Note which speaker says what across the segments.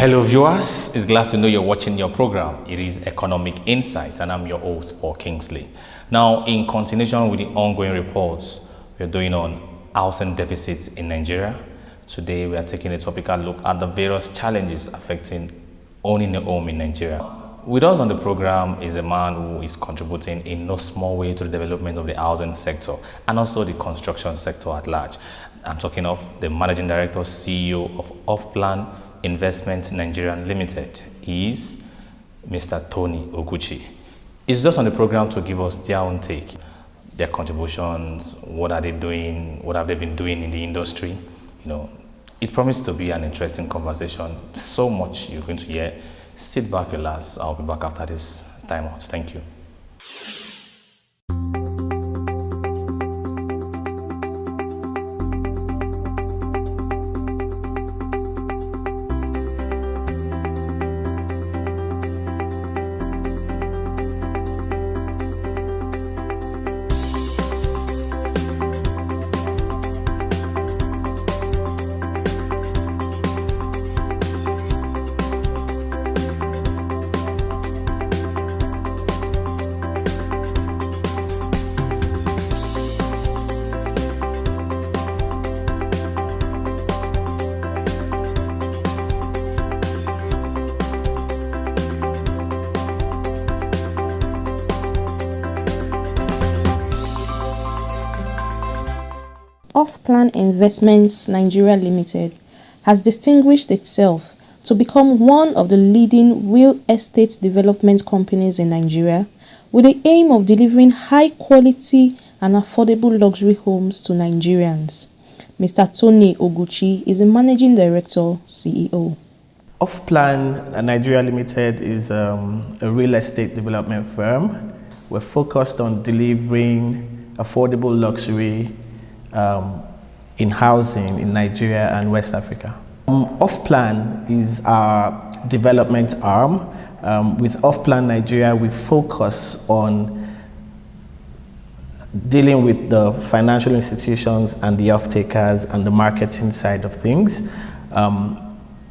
Speaker 1: Hello viewers, it's glad to know you're watching your program. It is Economic Insight and I'm your host, Paul Kingsley. Now, in continuation with the ongoing reports we're doing on housing deficits in Nigeria, today we are taking a topical look at the various challenges affecting owning a home in Nigeria. With us on the program is a man who is contributing in no small way to the development of the housing sector and also the construction sector at large. I'm talking of the Managing Director, CEO of Offplan Investment Nigerian Limited. He is Mr. Tony Oguchi. He's just on the program to give us their own take, their contributions, what are they doing, what have they been doing in the industry. You know, it promised to be an interesting conversation. So much you're going to hear. Sit back, relax. I'll be back after this time out. Thank you.
Speaker 2: Offplan Investments Nigeria Limited has distinguished itself to become one of the leading real estate development companies in Nigeria with the aim of delivering high quality and affordable luxury homes to Nigerians. Mr. Tony Oguchi is the Managing Director, CEO.
Speaker 3: Offplan Nigeria Limited is a real estate development firm. We're focused on delivering affordable luxury in housing in Nigeria and West Africa. Offplan is our development arm. With Offplan Nigeria, we focus on dealing with the financial institutions and the off-takers and the marketing side of things.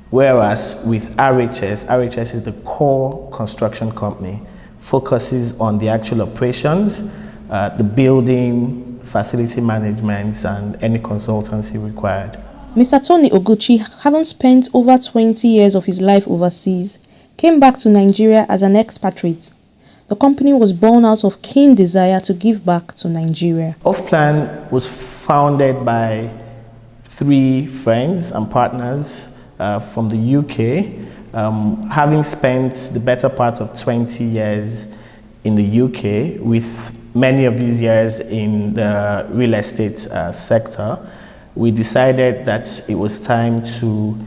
Speaker 3: Whereas with RHS is the core construction company, focuses on the actual operations, the building, facility management, and any consultancy required.
Speaker 2: Mr. Tony Oguchi, having spent over 20 years of his life overseas, came back to Nigeria as an expatriate. The company was born out of keen desire to give back to Nigeria.
Speaker 3: Offplan was founded by 3 friends and partners from the UK, having spent the better part of 20 years in the UK, with many of these years in the real estate sector. We decided that it was time to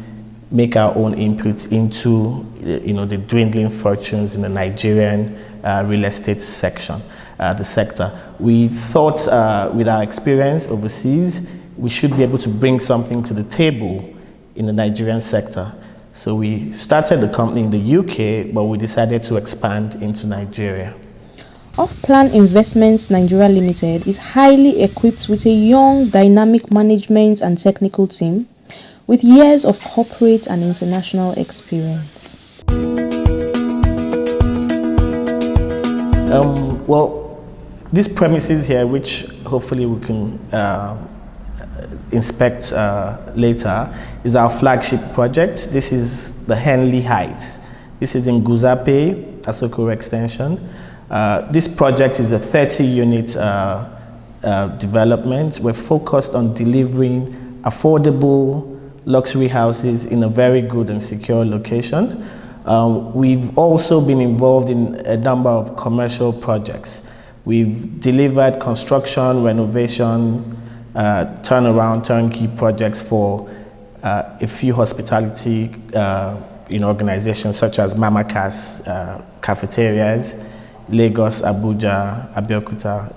Speaker 3: make our own input into the dwindling fortunes in the Nigerian real estate sector. We thought with our experience overseas, we should be able to bring something to the table in the Nigerian sector. So we started the company in the UK, but we decided to expand into Nigeria.
Speaker 2: Offplan Investments Nigeria Limited is highly equipped with a young, dynamic management and technical team with years of corporate and international experience.
Speaker 3: Well, these premises here, which hopefully we can inspect later, is our flagship project. This is the Henley Heights. This is in Guzape, Asokoro Extension. This project is a 30-unit development. We're focused on delivering affordable luxury houses in a very good and secure location. We've also been involved in a number of commercial projects. We've delivered construction, renovation, turnaround, turnkey projects for a few hospitality organizations such as Mama Cass cafeterias, Lagos, Abuja, Abeokuta.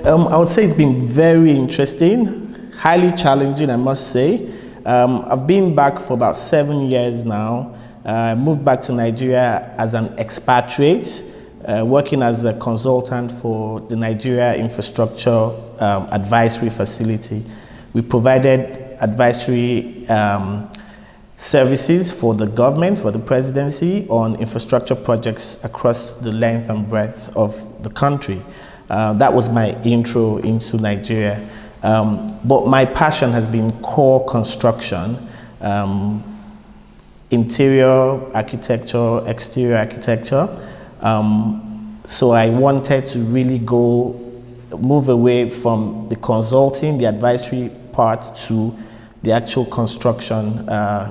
Speaker 3: I would say it's been very interesting, highly challenging, I must say. I've been back for about 7 years now. I moved back to Nigeria as an expatriate, working as a consultant for the Nigeria Infrastructure Advisory Facility. We provided advisory services for the government, for the presidency on infrastructure projects across the length and breadth of the country. That was my intro into Nigeria. But my passion has been core construction, interior architecture, exterior architecture. So I wanted to really move away from the consulting, the advisory part to the actual construction,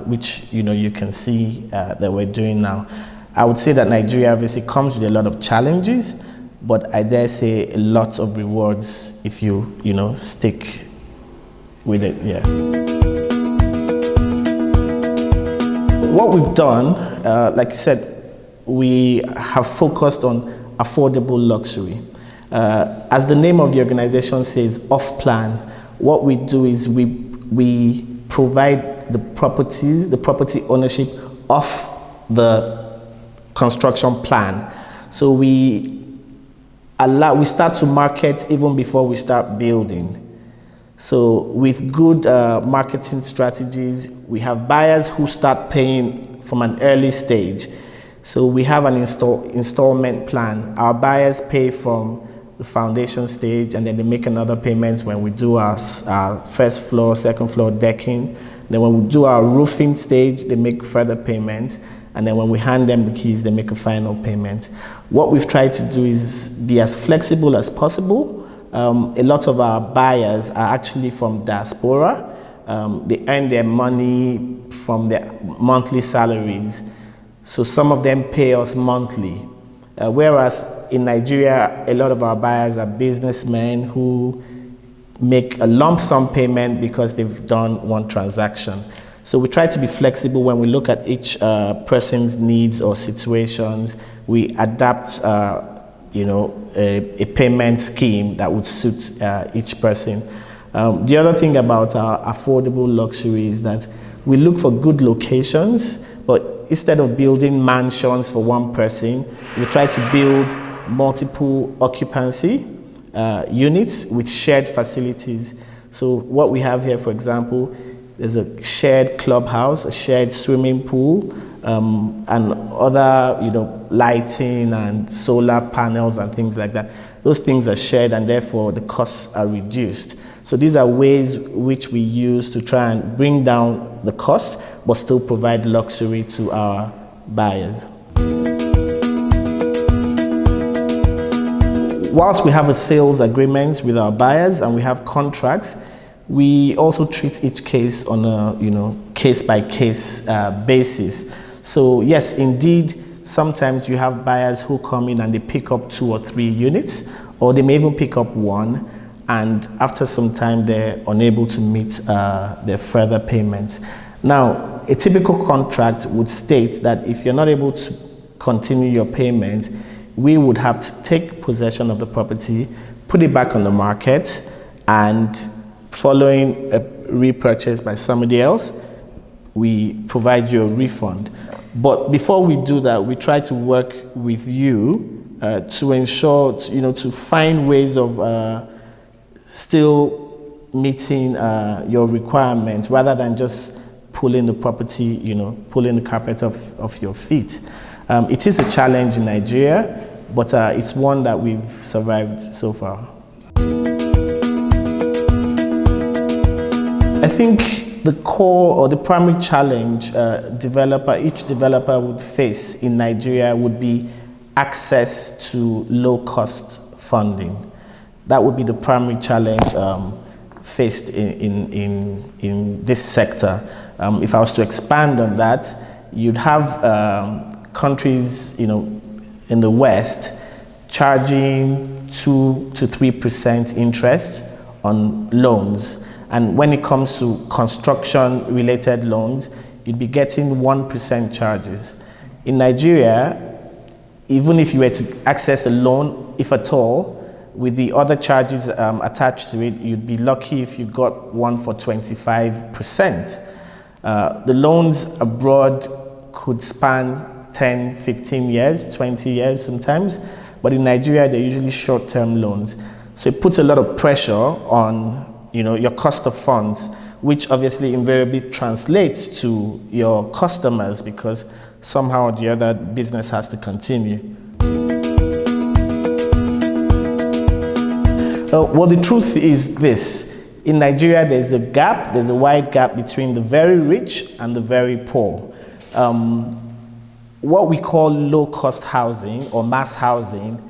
Speaker 3: which you can see that we're doing now. I would say that Nigeria obviously comes with a lot of challenges, but I dare say a lot of rewards if you stick with it. Yeah. What we've done, like I said, we have focused on affordable luxury. As the name of the organization says, Offplan, what we do is we provide the property ownership of the construction plan. So we start to market even before we start building. So with good marketing strategies, we have buyers who start paying from an early stage. So we have an installment plan. Our buyers pay from the foundation stage, and then they make another payment when we do our first floor, second floor decking. Then when we do our roofing stage, they make further payments. And then when we hand them the keys, they make a final payment. What we've tried to do is be as flexible as possible. A lot of our buyers are actually from diaspora. They earn their money from their monthly salaries. So some of them pay us monthly. Whereas in Nigeria, a lot of our buyers are businessmen who make a lump sum payment because they've done one transaction. So we try to be flexible when we look at each person's needs or situations. We adapt, a payment scheme that would suit each person. The other thing about our affordable luxury is that we look for good locations, but instead of building mansions for one person, we try to build multiple occupancy units with shared facilities. So what we have here, for example, there's a shared clubhouse, a shared swimming pool, and other, lighting and solar panels and things like that. Those things are shared, and therefore the costs are reduced. So these are ways which we use to try and bring down the cost, but still provide luxury to our buyers. Whilst we have a sales agreement with our buyers and we have contracts, we also treat each case on a case-by-case basis. So yes, indeed, sometimes you have buyers who come in and they pick up 2 or 3 units, or they may even pick up 1, and after some time they're unable to meet their further payments. Now, a typical contract would state that if you're not able to continue your payment, we would have to take possession of the property, put it back on the market, and following a repurchase by somebody else, we provide you a refund. But before we do that, we try to work with you to ensure, to find ways of still meeting your requirements rather than just pulling the property, pulling the carpet off your feet. It is a challenge in Nigeria, but it's one that we've survived so far. I think the core or the primary challenge each developer would face in Nigeria would be access to low-cost funding. That would be the primary challenge faced in this sector. If I was to expand on that, you'd have countries, in the West charging 2 to 3% interest on loans. And when it comes to construction-related loans, you'd be getting 1% charges. In Nigeria, even if you were to access a loan, if at all, with the other charges attached to it, you'd be lucky if you got one for 25%. The loans abroad could span 10, 15 years, 20 years sometimes, but in Nigeria, they're usually short-term loans. So it puts a lot of pressure on your cost of funds which obviously invariably translates to your customers, because somehow or the other business has to continue. Well, the truth is this. In Nigeria, there's a wide gap between the very rich and the very poor. What we call low-cost housing or mass housing,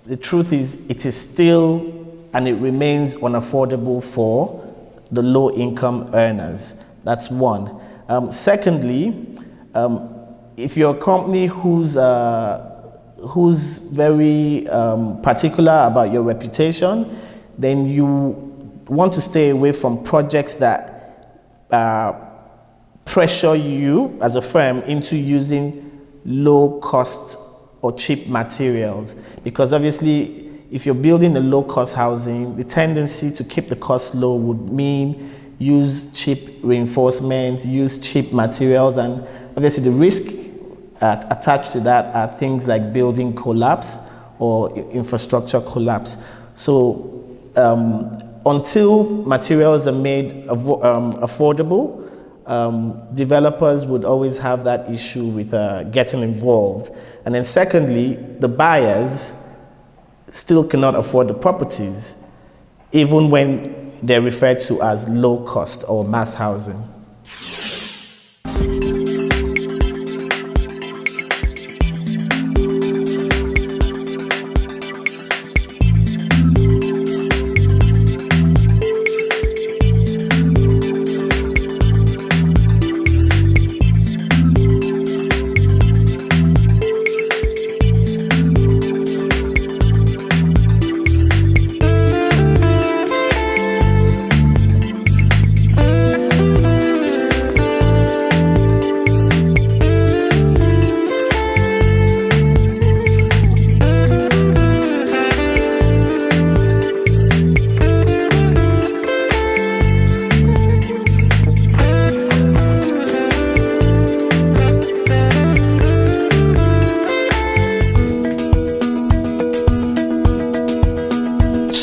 Speaker 3: the truth is it is still and it remains unaffordable for the low-income earners. That's one. Secondly, if you're a company who's very particular about your reputation, then you want to stay away from projects that pressure you as a firm into using low cost or cheap materials. Because obviously, if you're building a low cost housing, the tendency to keep the cost low would mean use cheap reinforcement, use cheap materials, and obviously the risk attached to that are things like building collapse or infrastructure collapse. So until materials are made affordable, developers would always have that issue with getting involved. And then secondly, the buyers still cannot afford the properties, even when they're referred to as low cost or mass housing.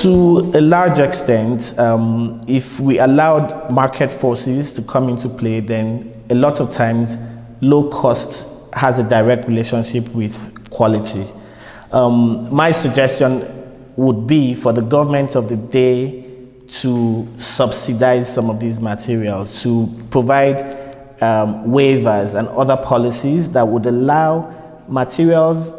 Speaker 3: To a large extent, if we allowed market forces to come into play, then a lot of times low cost has a direct relationship with quality. My suggestion would be for the government of the day to subsidize some of these materials, to provide waivers and other policies that would allow materials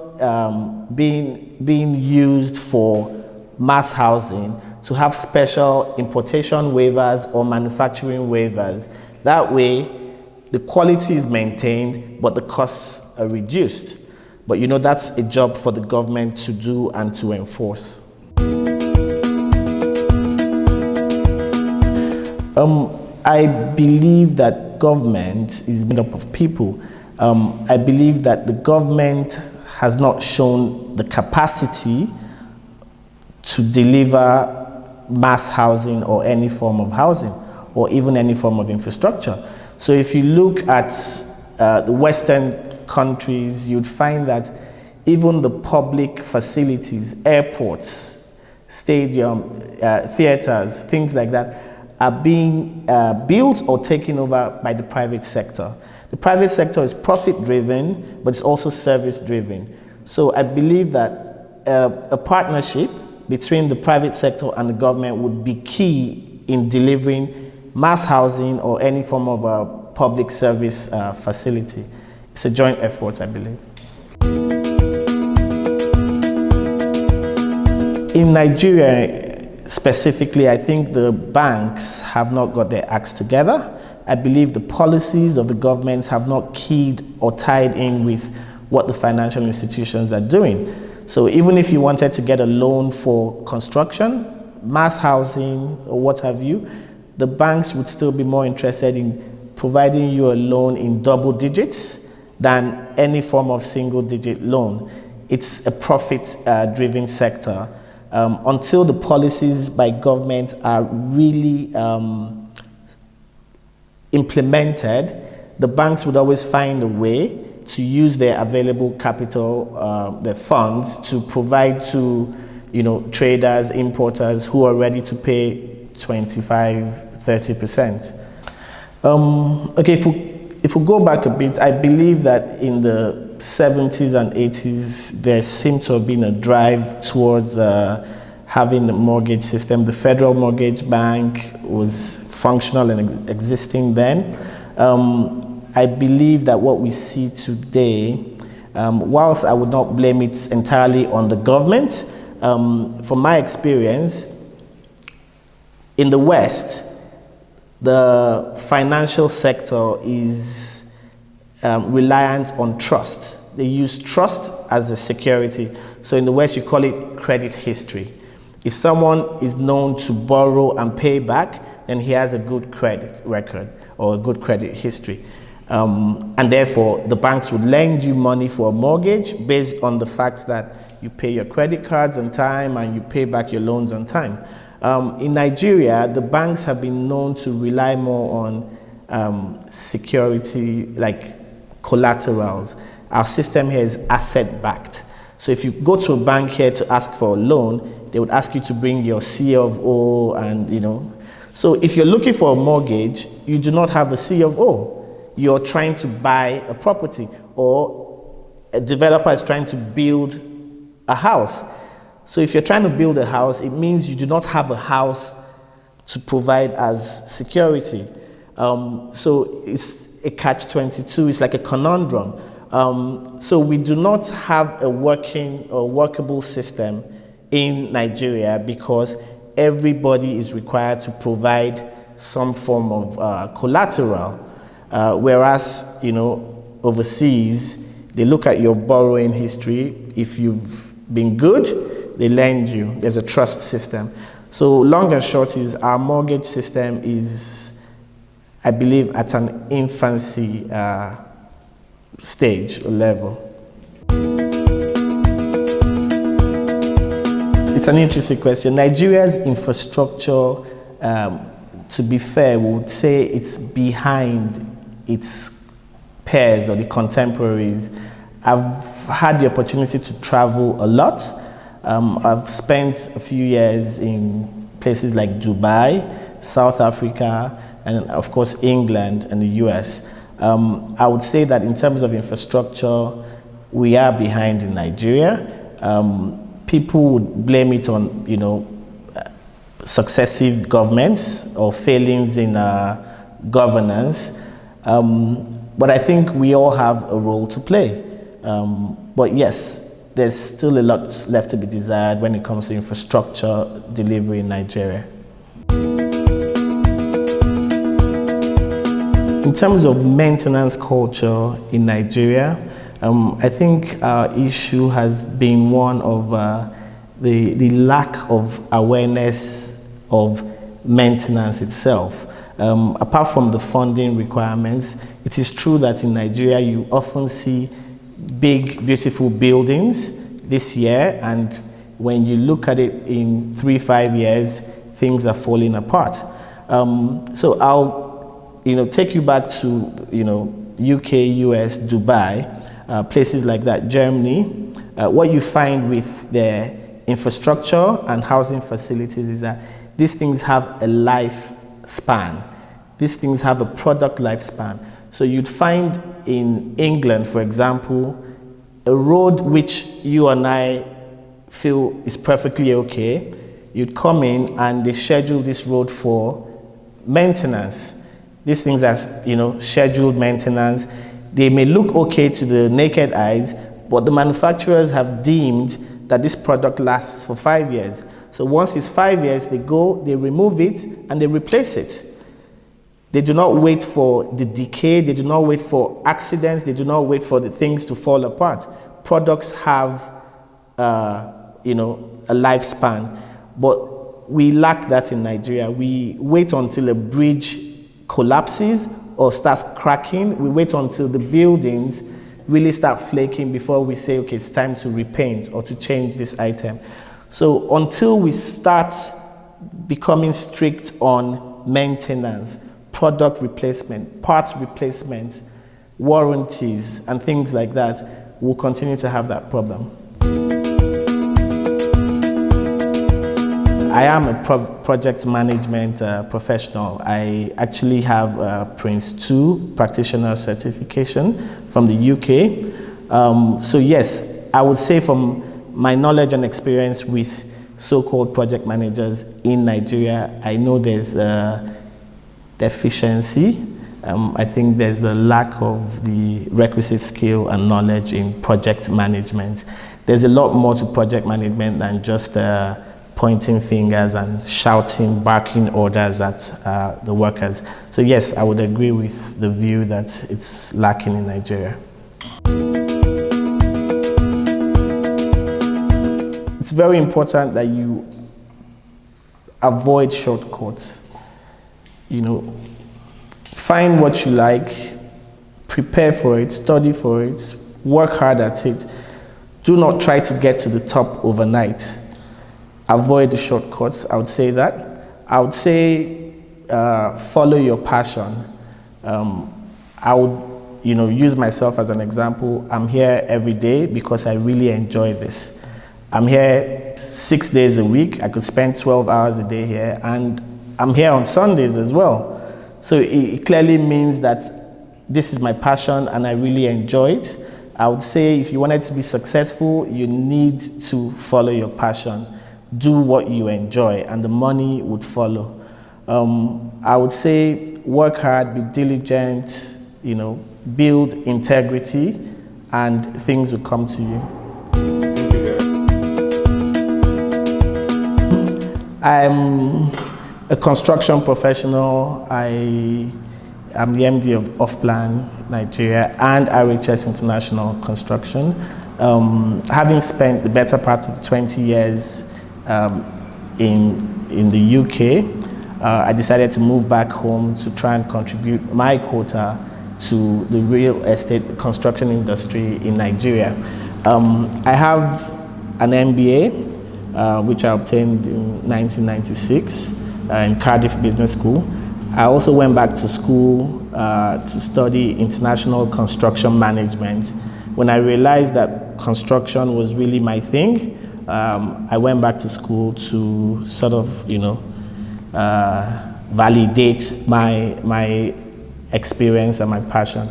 Speaker 3: being used for mass housing to have special importation waivers or manufacturing waivers. That way, the quality is maintained, but the costs are reduced. But you know, that's a job for the government to do and to enforce. I believe that government is made up of people. I believe that the government has not shown the capacity to deliver mass housing or any form of housing or even any form of infrastructure. So if you look at the Western countries, you'd find that even the public facilities, airports, stadium, theaters, things like that are being built or taken over by the private sector. The private sector is profit-driven, but it's also service-driven. So I believe that a partnership between the private sector and the government would be key in delivering mass housing or any form of a public service facility. It's a joint effort, I believe. In Nigeria specifically, I think the banks have not got their acts together. I believe the policies of the governments have not keyed or tied in with what the financial institutions are doing. So even if you wanted to get a loan for construction, mass housing, or what have you, the banks would still be more interested in providing you a loan in double digits than any form of single-digit loan. It's a profit-driven sector. Until the policies by government are really implemented, the banks would always find a way to use their available capital, their funds, to provide to traders, importers who are ready to pay 25, 30%. Okay, if we go back a bit, I believe that in the 70s and 80s, there seemed to have been a drive towards having a mortgage system. The Federal Mortgage Bank was functional and existing then. I believe that what we see today, whilst I would not blame it entirely on the government, from my experience, in the West, the financial sector is reliant on trust. They use trust as a security. So in the West, you call it credit history. If someone is known to borrow and pay back, then he has a good credit record or a good credit history. And therefore, the banks would lend you money for a mortgage based on the fact that you pay your credit cards on time and you pay back your loans on time. In Nigeria, the banks have been known to rely more on security, like collaterals. Our system here is asset-backed. So if you go to a bank here to ask for a loan, they would ask you to bring your C of O and, So if you're looking for a mortgage, you do not have a C of O. You're trying to buy a property, or a developer is trying to build a house. So if you're trying to build a house, it means you do not have a house to provide as security. So it's a catch-22. It's like a conundrum. So we do not have a working or workable system in Nigeria because everybody is required to provide some form of collateral. Whereas, overseas, they look at your borrowing history. If you've been good, they lend you. There's a trust system. So long and short is our mortgage system is, I believe, at an infancy stage or level. It's an interesting question. Nigeria's infrastructure, to be fair, we would say it's behind its peers or the contemporaries. I've had the opportunity to travel a lot. I've spent a few years in places like Dubai, South Africa, and of course England and the US. I would say that in terms of infrastructure, we are behind in Nigeria. People would blame it on, successive governments or failings in governance. But I think we all have a role to play. But yes, there's still a lot left to be desired when it comes to infrastructure delivery in Nigeria. In terms of maintenance culture in Nigeria, I think our issue has been one of the lack of awareness of maintenance itself. Apart from the funding requirements, it is true that in Nigeria you often see big, beautiful buildings this year, and when you look at it in 3-5 years, things are falling apart. So I'll, take you back to, UK, US, Dubai, places like that, Germany. What you find with their infrastructure and housing facilities is that these things have a lifespan. These things have a product lifespan. So you'd find in England, for example, a road which you and I feel is perfectly okay. You'd come in and they schedule this road for maintenance. These things are, scheduled maintenance. They may look okay to the naked eyes, but the manufacturers have deemed that this product lasts for 5 years. So once it's 5 years, they go, they remove it, and they replace it. They do not wait for the decay, they do not wait for accidents, they do not wait for the things to fall apart. Products have, a lifespan, but we lack that in Nigeria. We wait until a bridge collapses or starts cracking. We wait until the buildings really start flaking before we say, okay, it's time to repaint or to change this item. So until we start becoming strict on maintenance, product replacement, parts replacements, warranties, and things like that, we'll continue to have that problem. I am a project management professional. I actually have a Prince 2 practitioner certification from the UK. So yes, I would say from my knowledge and experience with so-called project managers in Nigeria, I know there's a deficiency. I think there's a lack of the requisite skill and knowledge in project management. There's a lot more to project management than just pointing fingers and shouting, barking orders at the workers. So yes, I would agree with the view that it's lacking in Nigeria. It's very important that you avoid shortcuts. You know, find what you like, prepare for it, study for it, work hard at it. Do not try to get to the top overnight. Avoid the shortcuts, I would say that. I would say follow your passion. I would use myself as an example. I'm here every day because I really enjoy this. I'm here 6 days a week. I could spend 12 hours a day here, and I'm here on Sundays as well. So it clearly means that this is my passion and I really enjoy it. I would say if you wanted to be successful, you need to follow your passion. Do what you enjoy and the money would follow. I would say work hard, be diligent, build integrity, and things will come to you. I'm a construction professional. I'm the MD of Offplan Nigeria and RHS International Construction. Having spent the better part of 20 years in the UK, I decided to move back home to try and contribute my quota to the real estate construction industry in Nigeria. I have an MBA, which I obtained in 1996 in Cardiff Business School. I also went back to school to study international construction management. When I realized that construction was really my thing, I went back to school to sort of, validate my experience and my passion.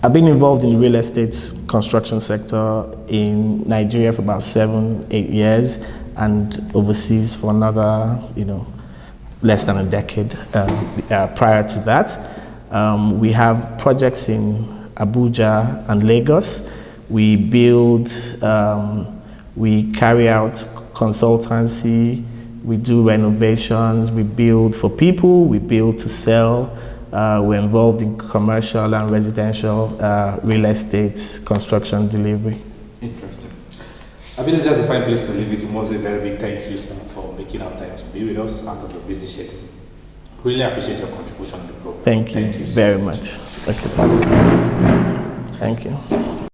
Speaker 3: I've been involved in the real estate construction sector in Nigeria for about 7-8 years, and overseas for another, less than a decade prior to that. We have projects in Abuja and Lagos. We build, we carry out consultancy, we do renovations, we build for people, we build to sell. We're involved in commercial and residential real estate construction delivery.
Speaker 1: Interesting. I believe that's a fine place to leave it. Most a very big thank you, sir, for making our time to be with us out of your busy schedule. Really appreciate your contribution to the program.
Speaker 3: Thank you
Speaker 1: so
Speaker 3: very much. Okay. Thank you.